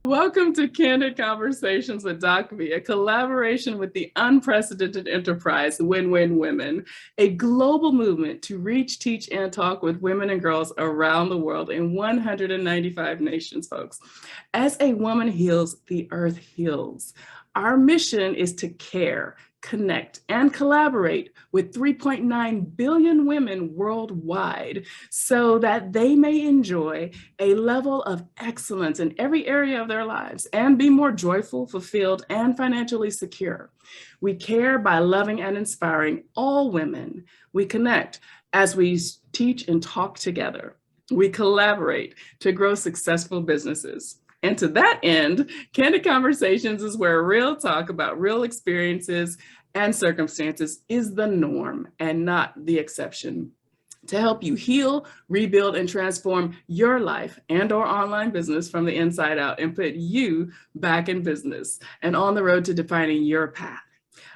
Welcome to Candid Conversations with Doc V, a collaboration with the unprecedented enterprise Win-Win Women, a global movement to reach, teach, and talk with women and girls around the world in 195 nations, folks. As a woman heals, the earth heals. Our mission is to care, connect, and collaborate with 3.9 billion women worldwide so that they may enjoy a level of excellence in every area of their lives and be more joyful, fulfilled, and financially secure. We care by loving and inspiring all women. We connect as we teach and talk together. We collaborate to grow successful businesses. And to that end, Candid Conversations is where real talk about real experiences and circumstances is the norm and not the exception. To help you heal, rebuild, and transform your life and/or online business from the inside out and put you back in business and on the road to defining your path.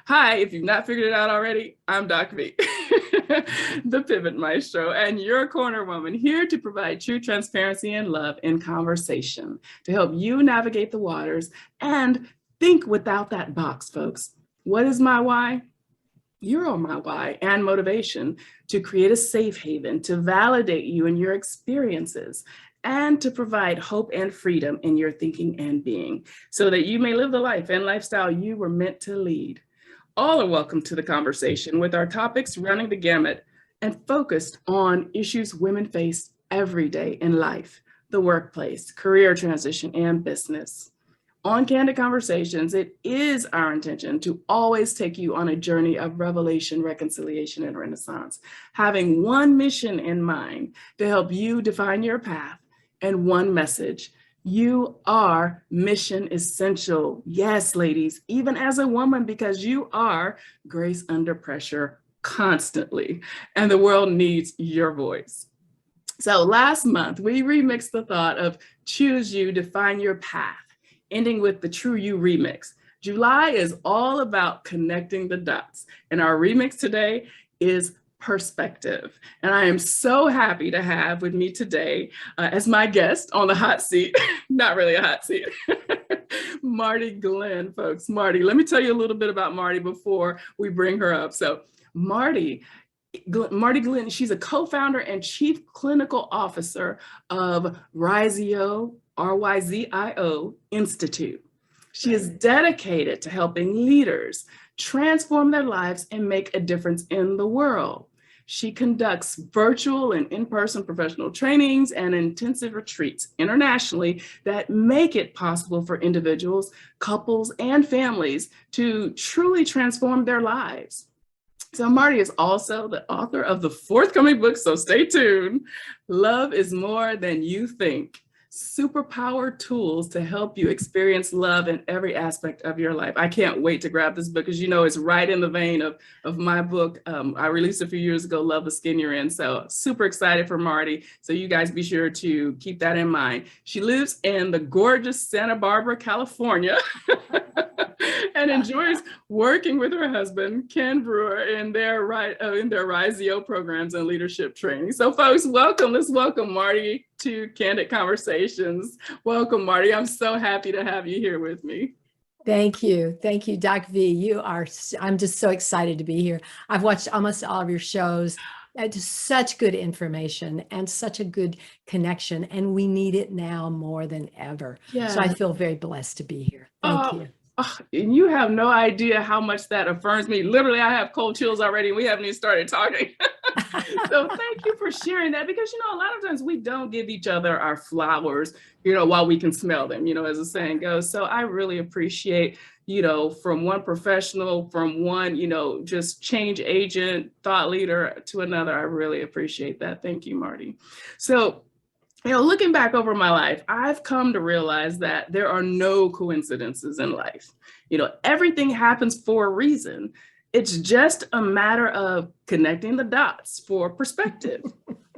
Hi, if you've not figured it out already, I'm Doc V, the Pivot Maestro, and your corner woman, here to provide true transparency and love in conversation to help you navigate the waters and think without that box, folks. What is my why? You're my why and motivation to create a safe haven, to validate you and your experiences, and to provide hope and freedom in your thinking and being so that you may live the life and lifestyle you were meant to lead. All are welcome to the conversation with our topics running the gamut and focused on issues women face every day in life, the workplace, career transition, and business. On Candid Conversations, it is our intention to always take you on a journey of revelation, reconciliation, and renaissance, having one mission in mind to help you define your path and one message. You are mission essential. Yes, ladies, even as a woman, because you are grace under pressure constantly, and the world needs your voice. So last month, we remixed the thought of choose you, define your path, ending with the True You remix. July is all about connecting the dots, and our remix today is perspective. And I am so happy to have with me today as my guest on the hot seat, not really a hot seat, Marti Glenn, folks. Marti, let me tell you a little bit about Marti before we bring her up. So Marti Glenn, she's a co-founder and chief clinical officer of RYZIO, RYZIO Institute. She is dedicated to helping leaders transform their lives and make a difference in the world. She conducts virtual and in-person professional trainings and intensive retreats internationally that make it possible for individuals, couples, and families to truly transform their lives. So Marti is also the author of the forthcoming book, so stay tuned, Love is More Than You Think. Superpower tools to help you experience love in every aspect of your life. I can't wait to grab this book because you know it's right in the vein of my book. I released a few years ago, Love the Skin You're In. So super excited for Marti. So you guys be sure to keep that in mind. She lives in the gorgeous Santa Barbara, California. And enjoys working with her husband, Ken Brewer, in their RYZIO programs and leadership training. So folks, welcome. Let's welcome Marti to Candid Conversations. Welcome, Marti. I'm so happy to have you here with me. Thank you. Thank you, Doc V. I'm just so excited to be here. I've watched almost all of your shows. Just such good information and such a good connection. And we need it now more than ever. Yeah. So I feel very blessed to be here. Thank you. Oh, and you have no idea how much that affirms me. Literally, I have cold chills already, and we haven't even started talking. So thank you for sharing that, because, a lot of times we don't give each other our flowers, while we can smell them, as the saying goes. So I really appreciate, from one professional, from one, just change agent, thought leader to another. I really appreciate that. Thank you, Marti. So looking back over my life, I've come to realize that there are no coincidences in life. Everything happens for a reason. It's just a matter of connecting the dots for perspective,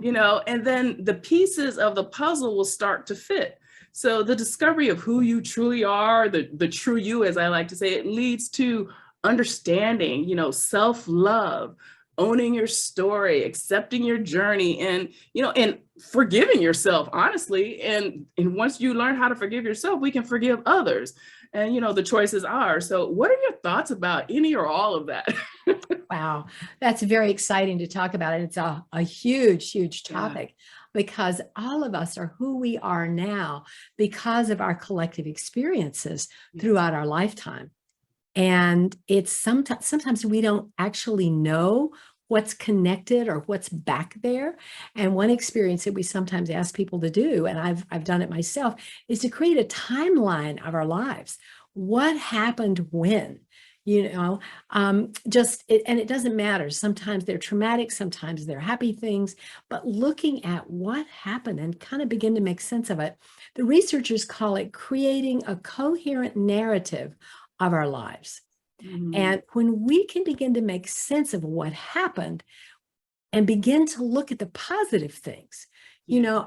and then the pieces of the puzzle will start to fit. So the discovery of who you truly are, the true you, as I like to say, it leads to understanding, self-love, owning your story, accepting your journey, and, and forgiving yourself, honestly. And once you learn how to forgive yourself, we can forgive others. And, the choice is ours. So what are your thoughts about any or all of that? Wow, that's very exciting to talk about. And it's a huge, huge topic because all of us are who we are now because of our collective experiences throughout our lifetime. And it's sometimes we don't actually know what's connected or what's back there. And one experience that we sometimes ask people to do, and I've done it myself, is to create a timeline of our lives. What happened when? And it doesn't matter. Sometimes they're traumatic, sometimes they're happy things, but looking at what happened and kind of begin to make sense of it. The researchers call it creating a coherent narrative of our lives. Mm-hmm. And when we can begin to make sense of what happened and begin to look at the positive things,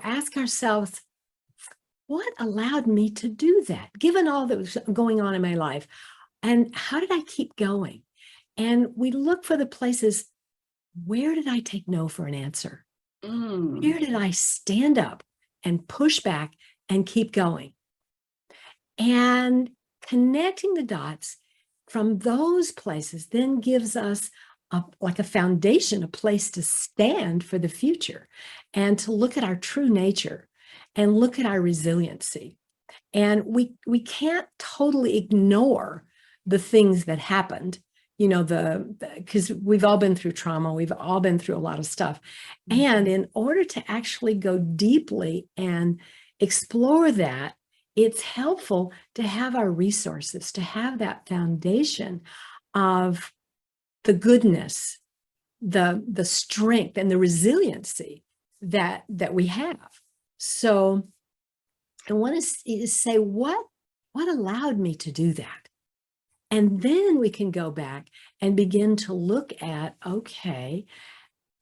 ask ourselves, what allowed me to do that, given all that was going on in my life? And how did I keep going? And we look for the places, where did I take no for an answer? Where did I stand up and push back and keep going? And connecting the dots from those places then gives us like a foundation, a place to stand for the future and to look at our true nature and look at our resiliency. And we can't totally ignore the things that happened, because we've all been through trauma, we've all been through a lot of stuff. Mm-hmm. And in order to actually go deeply and explore that, it's helpful to have our resources, to have that foundation of the goodness, the strength and the resiliency that we have. So I want to say, what allowed me to do that? And then we can go back and begin to look at, okay,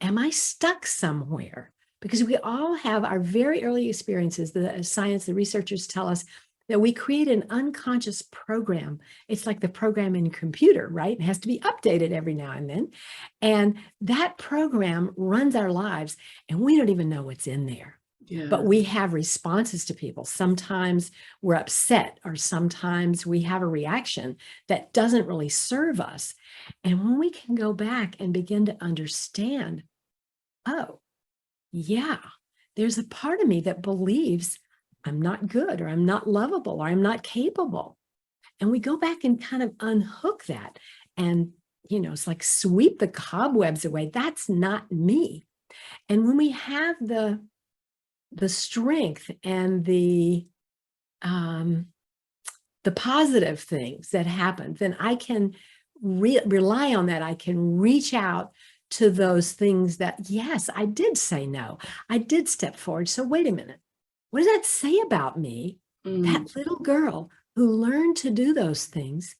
am I stuck somewhere? Because we all have our very early experiences. The researchers tell us that we create an unconscious program. It's like the program in a computer, right? It has to be updated every now and then. And that program runs our lives and we don't even know what's in there. Yeah. But we have responses to people. Sometimes we're upset, or sometimes we have a reaction that doesn't really serve us. And when we can go back and begin to understand, oh, yeah, there's a part of me that believes I'm not good, or I'm not lovable, or I'm not capable. And we go back and kind of unhook that. And, it's like sweep the cobwebs away. That's not me. And when we have the strength and the positive things that happen, then I can rely on that. I can reach out to those things that, yes, I did say no. I did step forward. So wait a minute. What does that say about me? That little girl who learned to do those things,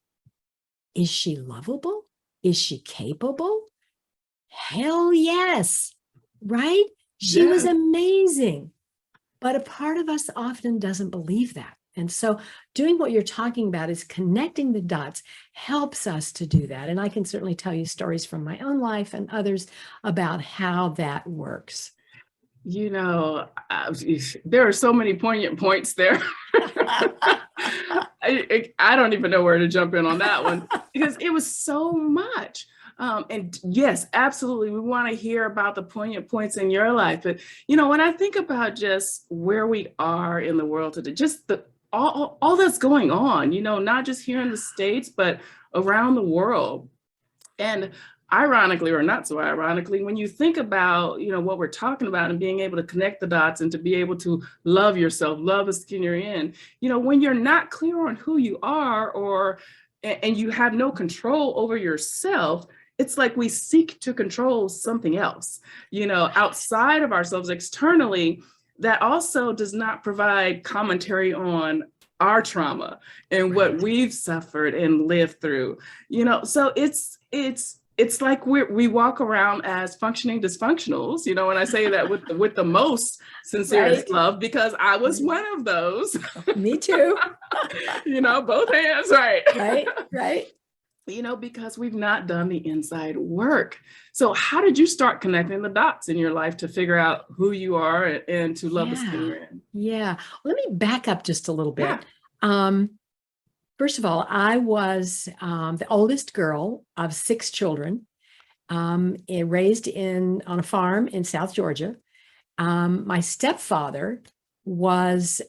is she lovable? Is she capable? Hell yes, right? She was amazing. But a part of us often doesn't believe that. And so doing what you're talking about is connecting the dots helps us to do that. And I can certainly tell you stories from my own life and others about how that works. There are so many poignant points there. I don't even know where to jump in on that one because it was so much. And yes, absolutely. We want to hear about the poignant points in your life. But, when I think about just where we are in the world today, just all that's going on, not just here in the States, but around the world. And ironically, or not so ironically, when you think about, what we're talking about and being able to connect the dots and to be able to love yourself, love the skin you're in, when you're not clear on who you are and you have no control over yourself, it's like we seek to control something else, outside of ourselves, externally, that also does not provide commentary on our trauma and what we've suffered and lived through, so it's like we walk around as functioning dysfunctionals, and I say that with the most sincerest love, because I was one of those. Me too. Both hands, right? Right. because we've not done the inside work. So how did you start connecting the dots in your life to figure out who you are and to love the skin Yeah. you're in? Yeah. Let me back up just a little Yeah. bit. First of all, I was the oldest girl of 6 children, raised on a farm in South Georgia. My stepfather was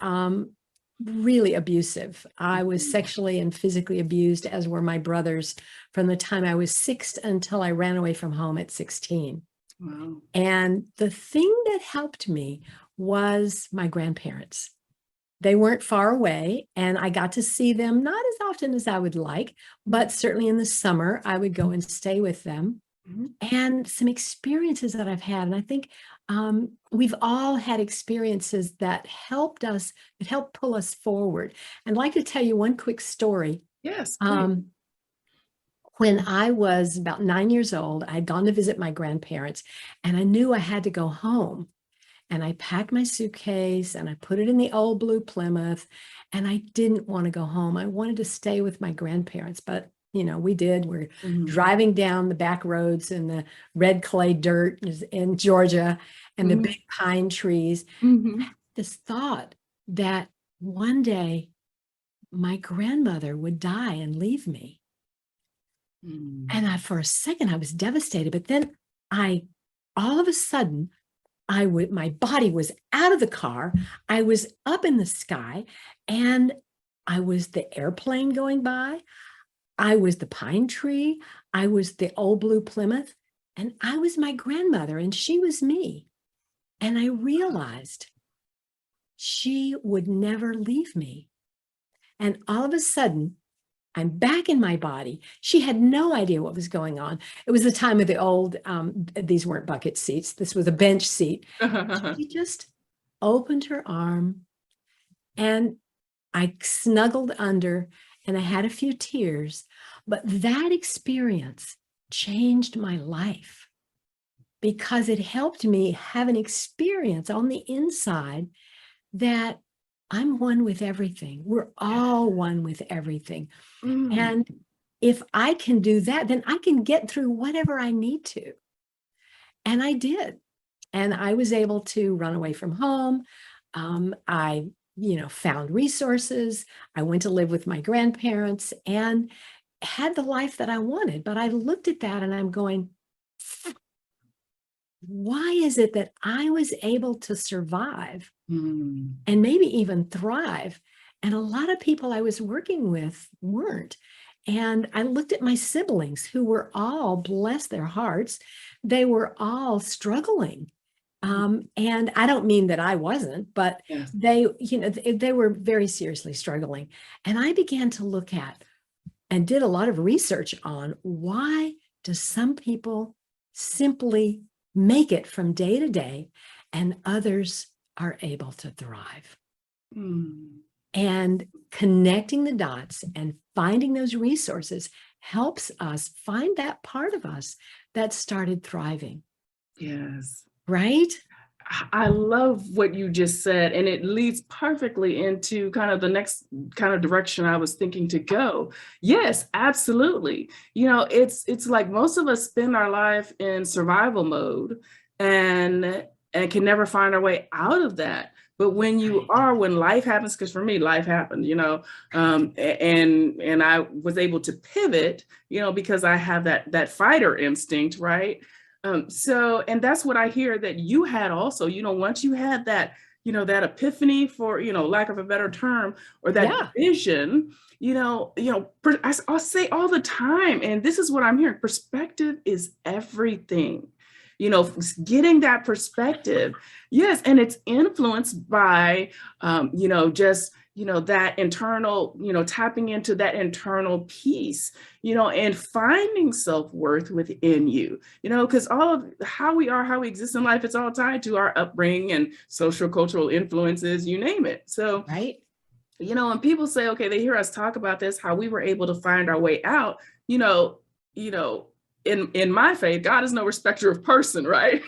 really abusive. I was sexually and physically abused, as were my brothers, from the time I was 6 until I ran away from home at 16. Wow. And the thing that helped me was my grandparents. They weren't far away, and I got to see them not as often as I would like, but certainly in the summer, I would go and stay with them. Mhm. And some experiences that I've had. And I think we've all had experiences that helped pull us forward. I'd like to tell you one quick story. Yes, please. Um, when I was about 9 years old, I had gone to visit my grandparents, and I knew I had to go home. And I packed my suitcase and I put it in the old blue Plymouth, and I didn't want to go home. I wanted to stay with my grandparents, but we did. We're Mhm. driving down the back roads in the red clay dirt in Georgia and the Mhm. big pine trees. Mhm. This thought that one day my grandmother would die and leave me. Mhm. And for a second, I was devastated. But then all of a sudden, my body was out of the car. I was up in the sky, and I was the airplane going by. I was the pine tree. I was the old blue Plymouth, and I was my grandmother, and she was me. And I realized she would never leave me. And all of a sudden, I'm back in my body. She had no idea what was going on. It was the time of the old, these weren't bucket seats. This was a bench seat. She just opened her arm, and I snuggled under, and I had a few tears. But that experience changed my life because it helped me have an experience on the inside that I'm one with everything. We're all one with everything. Mm. And if I can do that, then I can get through whatever I need to. And I did. And I was able to run away from home. I, found resources. I went to live with my grandparents and had the life that I wanted. But I looked at that and I'm going, why is it that I was able to survive Mm. and maybe even thrive? And a lot of people I was working with weren't. And I looked at my siblings who were all, bless their hearts, they were all struggling. And I don't mean that I wasn't, but Yes. they were very seriously struggling. And I began to look at and did a lot of research on why do some people simply make it from day to day and others are able to thrive. Mm. And connecting the dots and finding those resources helps us find that part of us that started thriving. Yes. Right? I love what you just said, and it leads perfectly into kind of the next kind of direction I was thinking to go. Yes, absolutely. It's like most of us spend our life in survival mode and can never find our way out of that. But when life happens, because for me, life happened, and I was able to pivot, because I have that fighter instinct, right? And that's what I hear that you had also, once you had that, that epiphany, for, lack of a better term, or that Yeah. vision, I'll say all the time, and this is what I'm hearing: perspective is everything. Getting that perspective, yes, and it's influenced by, just that internal, tapping into that internal peace, and finding self-worth within you, because all of how we are, how we exist in life, it's all tied to our upbringing and social cultural influences, you name it. So, Right. when people say, okay, they hear us talk about this, how we were able to find our way out, you know, in my faith, God is no respecter of person, right?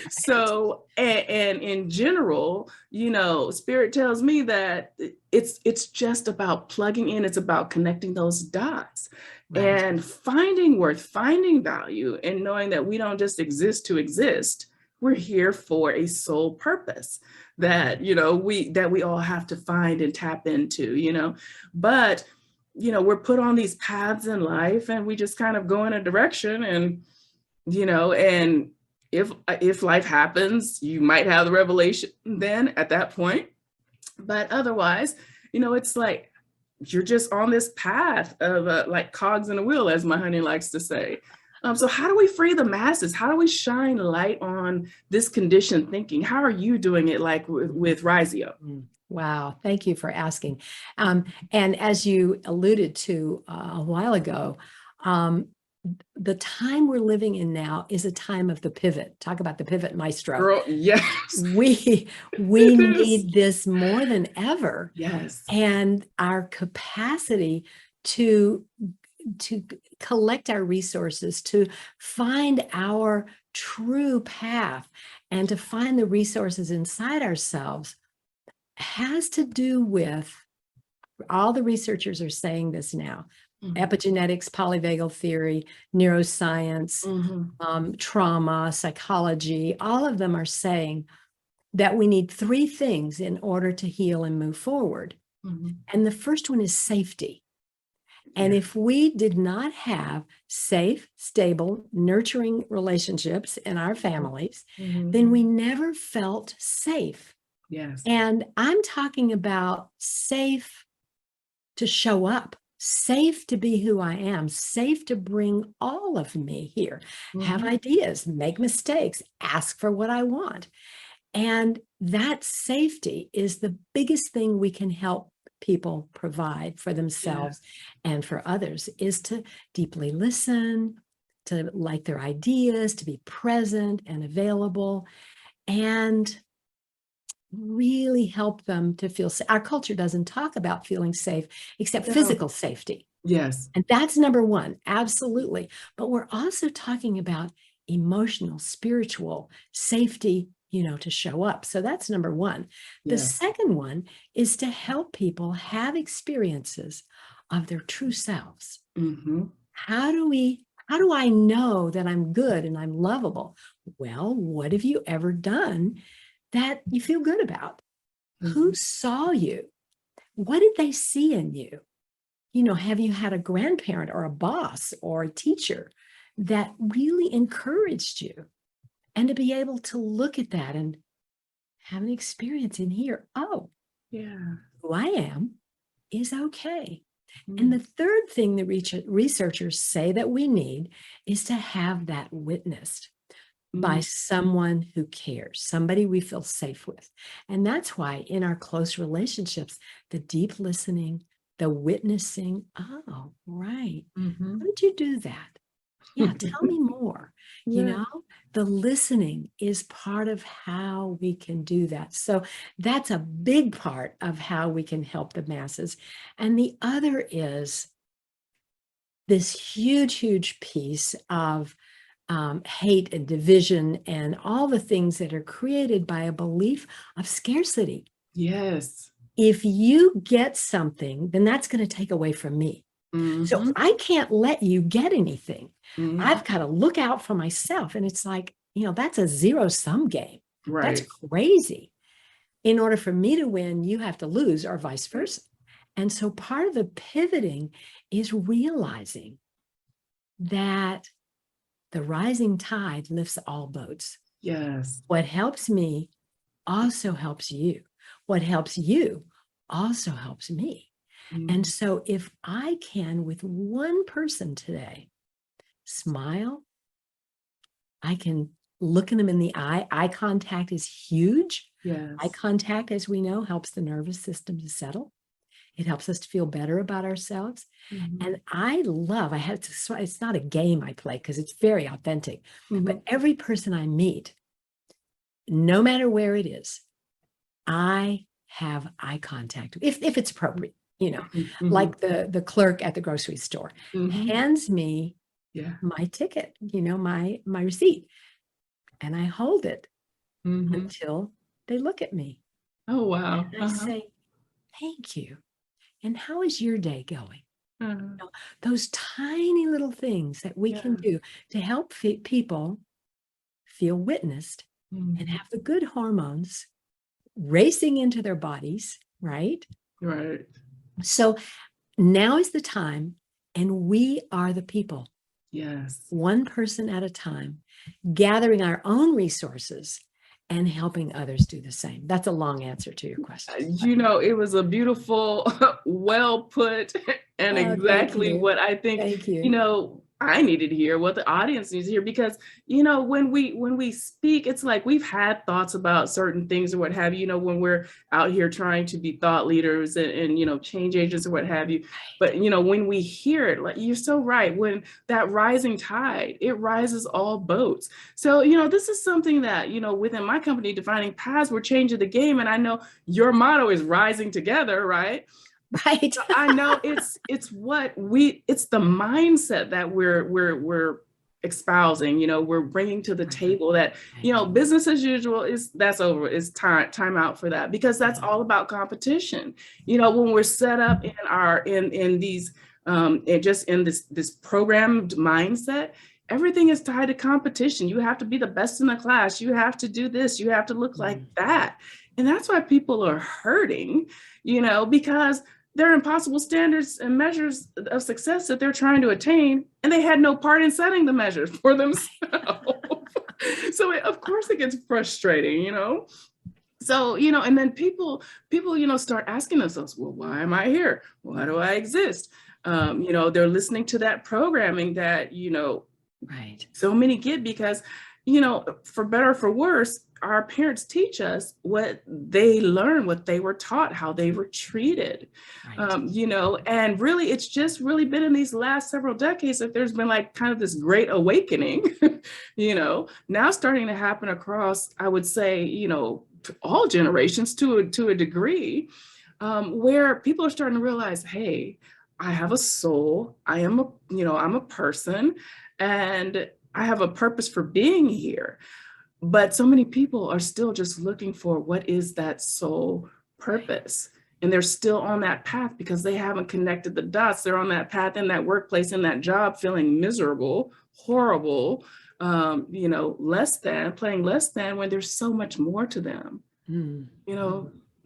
So, and in general, you know, Spirit tells me that it's just about plugging in. It's about connecting those dots, Right. and finding worth, finding value, and knowing that we don't just exist to exist. We're here for a sole purpose that, you know, we all have to find and tap into, you know. But you know, we're put on these paths in life, and we just kind of go in a direction, and you know, and if life happens, you might have the revelation then at that point. But otherwise, you know, it's like you're just on this path of like cogs in a wheel, as my honey likes to say. So how do we free the masses? How do we shine light on this conditioned thinking? How are you doing it, like with Risio? Wow, thank you for asking. And as you alluded to a while ago, the time we're living in now is a time of the pivot. Talk about the pivot, maestro. Girl, yes. We need this more than ever. Yes. And our capacity to collect our resources, to find our true path, and to find the resources inside ourselves has to do with, all the researchers are saying this now, epigenetics, polyvagal theory, neuroscience, trauma, psychology, all of them are saying that we need three things in order to heal and move forward. And the first one is safety. And if we did not have safe, stable, nurturing relationships in our families, then we never felt safe. Yes. And I'm talking about safe to show up, safe to be who I am, safe to bring all of me here, have ideas, make mistakes, ask for what I want. And that safety is the biggest thing we can help people provide for themselves and for others, is to deeply listen, to like their ideas, to be present and available, and really help them to feel safe. Our culture doesn't talk about feeling safe except physical safety. Yes. And that's number one, absolutely. But we're also talking about emotional, spiritual safety, you know, to show up. So that's number one. The second one is to help people have experiences of their true selves. How do I know that I'm good and I'm lovable? Well, what have you ever done that you feel good about? Who saw you? What did they see in you? You know, have you had a grandparent or a boss or a teacher that really encouraged you? And to be able to look at that and have an experience in here, oh, who I am is okay. And the third thing the researchers say that we need is to have that witnessed by someone who cares, somebody we feel safe with. And that's why in our close relationships, the deep listening, the witnessing, oh, right. How did you do that? Yeah, tell me more. You know, the listening is part of how we can do that. So that's a big part of how we can help the masses. And the other is this huge, huge piece of hate and division and all the things that are created by a belief of scarcity. Yes. If you get something, then that's going to take away from me. So I can't let you get anything. I've got to look out for myself. And it's like, you know, that's a zero-sum game. That's crazy. In order for me to win, you have to lose, or vice versa. And so part of the pivoting is realizing that the rising tide lifts all boats. Yes. What helps me also helps you. What helps you also helps me. And so if I can, with one person today, smile, I can look at them in the eye. Eye contact is huge. Eye contact, as we know, helps the nervous system to settle. It helps us to feel better about ourselves. And I had to, it's not a game I play because it's very authentic, but every person I meet, no matter where it is, I have eye contact, if it's appropriate, you know, like the clerk at the grocery store hands me Yeah. my ticket, my receipt, and I hold it until they look at me. Oh, wow. And I say, thank you. And how is your day going? Those tiny little things that we can do to help people feel witnessed and have the good hormones racing into their bodies, right? Right. So now is the time, and we are the people. Yes. One person at a time, gathering our own resources and helping others do the same. That's a long answer to your question. It was a beautiful, well put, and exactly what I think, Thank you. I needed to hear, what the audience needs to hear, because, when we speak, it's like we've had thoughts about certain things or what have you, when we're out here trying to be thought leaders and change agents or what have you. But, when we hear it, like you're so right, when that rising tide, it rises all boats. So, this is something that, within my company, Defining Paths, we're changing the game. And I know your motto is rising together, right? Right. So I know it's the mindset that we're espousing, we're bringing to the table that, business as usual that's over. It's time out for that, because that's all about competition. When we're set up in these just in this programmed mindset, everything is tied to competition. You have to be the best in the class. You have to do this. You have to look like that. And that's why people are hurting, because they're impossible standards and measures of success that they're trying to attain, and they had no part in setting the measures for themselves. So of course it gets frustrating, So, and then people, start asking themselves, well, why am I here? Why do I exist? They're listening to that programming that, Right. so many get, because, for better or for worse, our parents teach us what they learned, what they were taught, how they were treated, Right. And really, it's just really been in these last several decades that there's been like kind of this great awakening, now starting to happen across, I would say, all generations to a degree, where people are starting to realize, hey, I have a soul. I'm a person, and I have a purpose for being here. But so many people are still just looking for what is that soul purpose. And they're still on that path because they haven't connected the dots. They're on that path in that workplace, in that job, feeling miserable, horrible, playing less than, when there's so much more to them.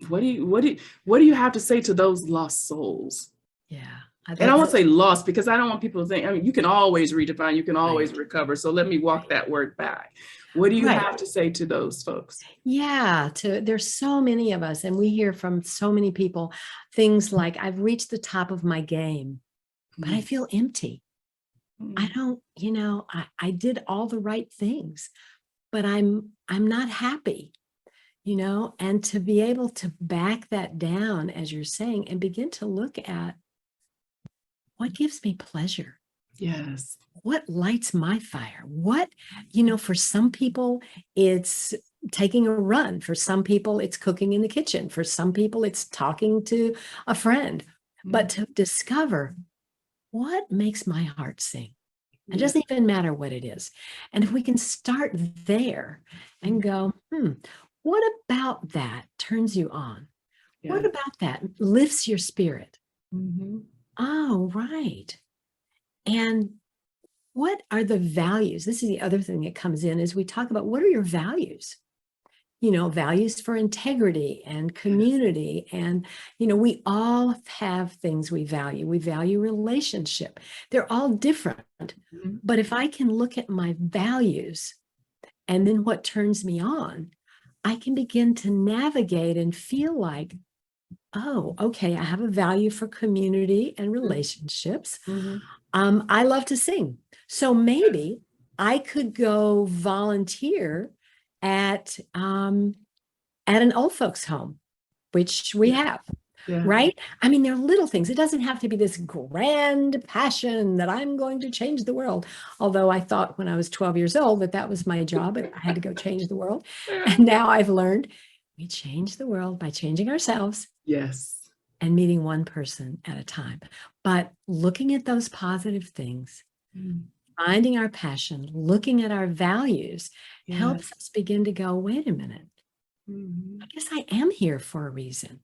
What do you have to say to those lost souls? Yeah. And I won't say lost, because I don't want people to think, you can always redefine, you can always recover. So let me walk that word back. What do you have to say to those folks? Yeah, there's so many of us, and we hear from so many people things like, I've reached the top of my game, but I feel empty. I don't, I did all the right things, but I'm not happy, and to be able to back that down, as you're saying, and begin to look at what gives me pleasure. Yes. What lights my fire? For some people, it's taking a run. For some people, it's cooking in the kitchen. For some people, it's talking to a friend. But to discover what makes my heart sing. It doesn't even matter what it is. And if we can start there and go, what about that turns you on? What about that lifts your spirit? Oh, right. And what are the values? This is the other thing that comes in as we talk about, what are your values? Values for integrity and community. And, we all have things we value. We value relationship. They're all different. But if I can look at my values and then what turns me on, I can begin to navigate and feel like, oh, okay, I have a value for community and relationships. I love to sing. So maybe I could go volunteer at an old folks home, which we have, right? I mean, there are little things. It doesn't have to be this grand passion that I'm going to change the world. Although I thought when I was 12 years old that was my job, and I had to go change the world. And now I've learned we change the world by changing ourselves. Yes. And meeting one person at a time. But looking at those positive things, Finding our passion, looking at our values helps Yes. us begin to go, wait a minute, I guess I am here for a reason.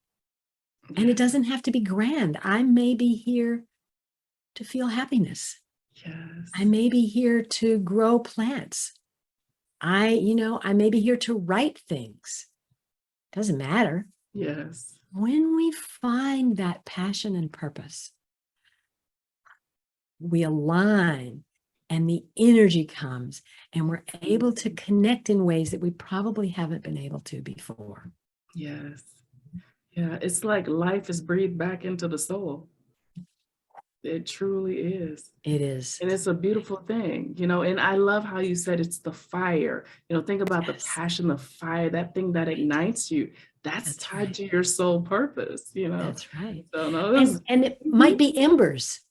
And it doesn't have to be grand. I may be here to feel happiness. Yes. I may be here to grow plants. I may be here to write things. Doesn't matter. Yes. When we find that passion and purpose, we align and the energy comes and we're able to connect in ways that we probably haven't been able to before. Yes. Yeah, it's like life is breathed back into the soul. It truly is. It is. And it's a beautiful thing, and I love how you said it's the fire. Think about the Yes, passion, the fire, that thing that ignites you. That's that's tied right. to your soul purpose. That's right. So no, this And it might be embers.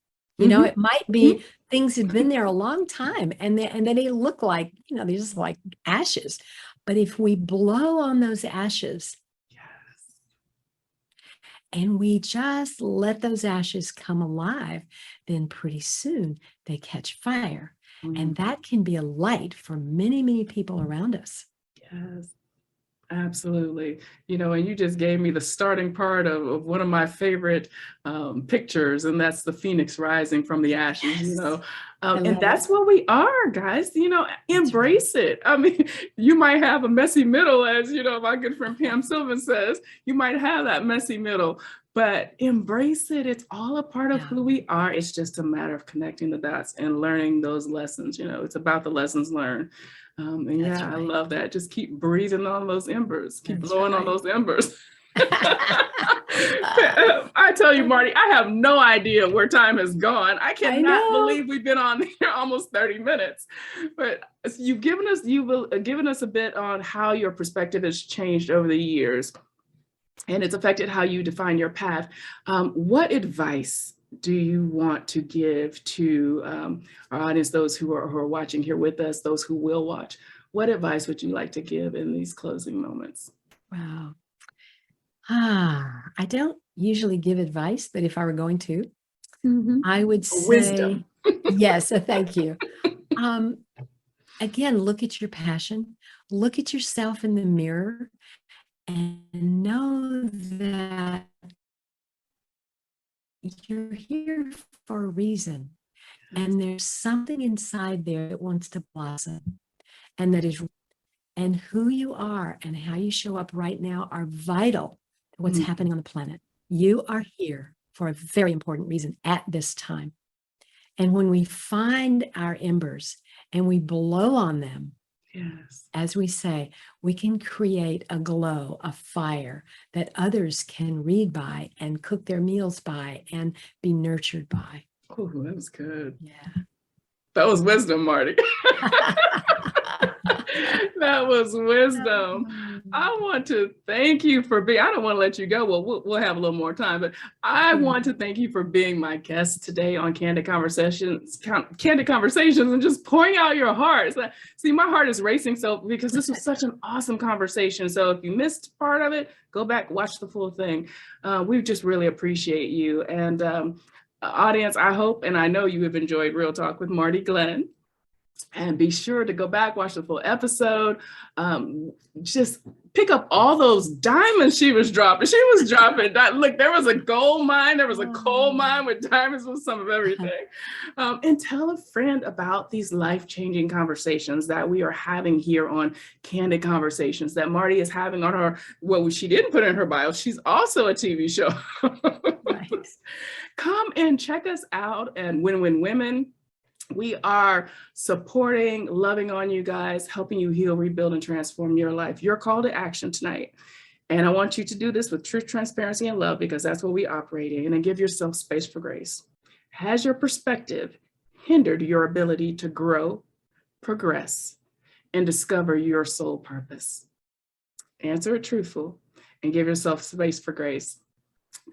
Mhm, It might mhm. be things have been there a long time and they look like, they're just like ashes. But if we blow on those ashes Yes. and we just let those ashes come alive, then pretty soon they catch fire. And Mm, that can be a light for many, many people around us. yes. Absolutely. And you just gave me the starting part of one of my favorite pictures, and that's the phoenix rising from the ashes, Yes, I and love it. that's what we are, guys, That's right. embrace it. I mean, you might have a messy middle, as my good friend Pam Sylvan says, you might have that messy middle, but embrace it. It's all a part of Yeah, who we are. It's just a matter of connecting the dots and learning those lessons. It's about the lessons learned. And that's yeah, I right. love that. Just keep breathing on those embers, keep That's blowing on right. those embers. I tell you, Marty, I have no idea where time has gone. I I cannot know. believe we've been on here almost 30 minutes. But you've given us a bit on how your perspective has changed over the years, and it's affected how you define your path. What advice do you want to give to our audience, those who are watching here with us, those who will watch? What advice would you like to give in these closing moments? Wow. I don't usually give advice, but if I were going to, I would say, Wisdom. yes, thank you. Um, again, look at your passion, look at yourself in the mirror, and know that you're here for a reason. And there's something inside there that wants to blossom, and and who you are and how you show up right now are vital to what's Mm, happening on the planet. You are here for a very important reason at this time. And when we find our embers and we blow on them, yes. as we say, we can create a glow, a fire that others can read by and cook their meals by and be nurtured by. Oh, that was good. Yeah. That was wisdom, Marty. That was wisdom. I want to thank you for being, I don't want to let you go. Well, we'll have a little more time, but I want to thank you for being my guest today on Candid Conversations, and just pouring out your hearts. See, my heart is racing because this was such an awesome conversation. So if you missed part of it, go back, watch the full thing. We just really appreciate you. And audience, I hope and I know you have enjoyed Real Talk with Marti Glenn. And be sure to go back, watch the full episode. Just pick up all those diamonds she was dropping. She was dropping. Look, there was a gold mine, there was a coal mine with diamonds, with some of everything. And tell a friend about these life-changing conversations that we are having here on Candid Conversations, that Marti is having on her, well, she didn't put in her bio, she's also a TV show. Right. Come and check us out and Win Win Women. We are supporting, loving on you guys, helping you heal, rebuild, and transform your life. Your call to action tonight. And I want you to do this with truth, transparency, and love, because that's what we operate in. And give yourself space for grace. Has your perspective hindered your ability to grow, progress, and discover your soul purpose? Answer it truthful and give yourself space for grace.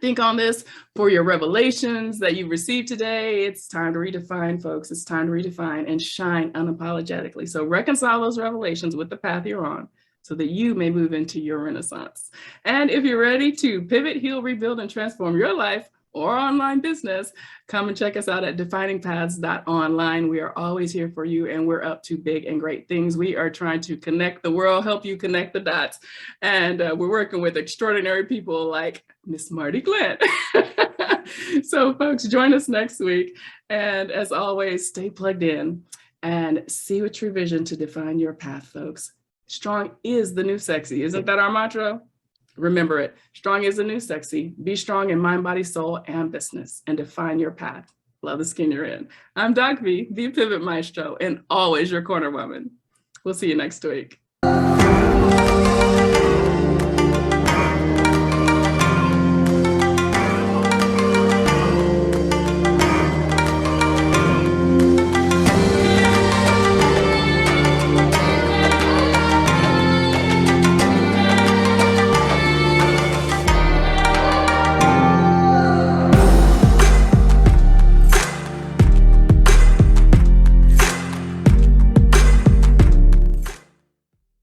Think on this for your revelations that you received today. It's time to redefine, folks. It's time to redefine and shine unapologetically. So reconcile those revelations with the path you're on so that you may move into your renaissance. And if you're ready to pivot, heal, rebuild, and transform your life, or online business, come and check us out at definingpaths.online. We are always here for you, and we're up to big and great things. We are trying to connect the world, help you connect the dots. And we're working with extraordinary people like Miss Marti Glenn. So folks, join us next week. And as always, stay plugged in and see with true vision to define your path, folks. Strong is the new sexy. Isn't that our mantra? Remember it. Strong is the new sexy. Be strong in mind, body, soul, and business, and define your path. Love the skin you're in. I'm Doc V, the Pivot Maestro, and always your corner woman. We'll see you next week.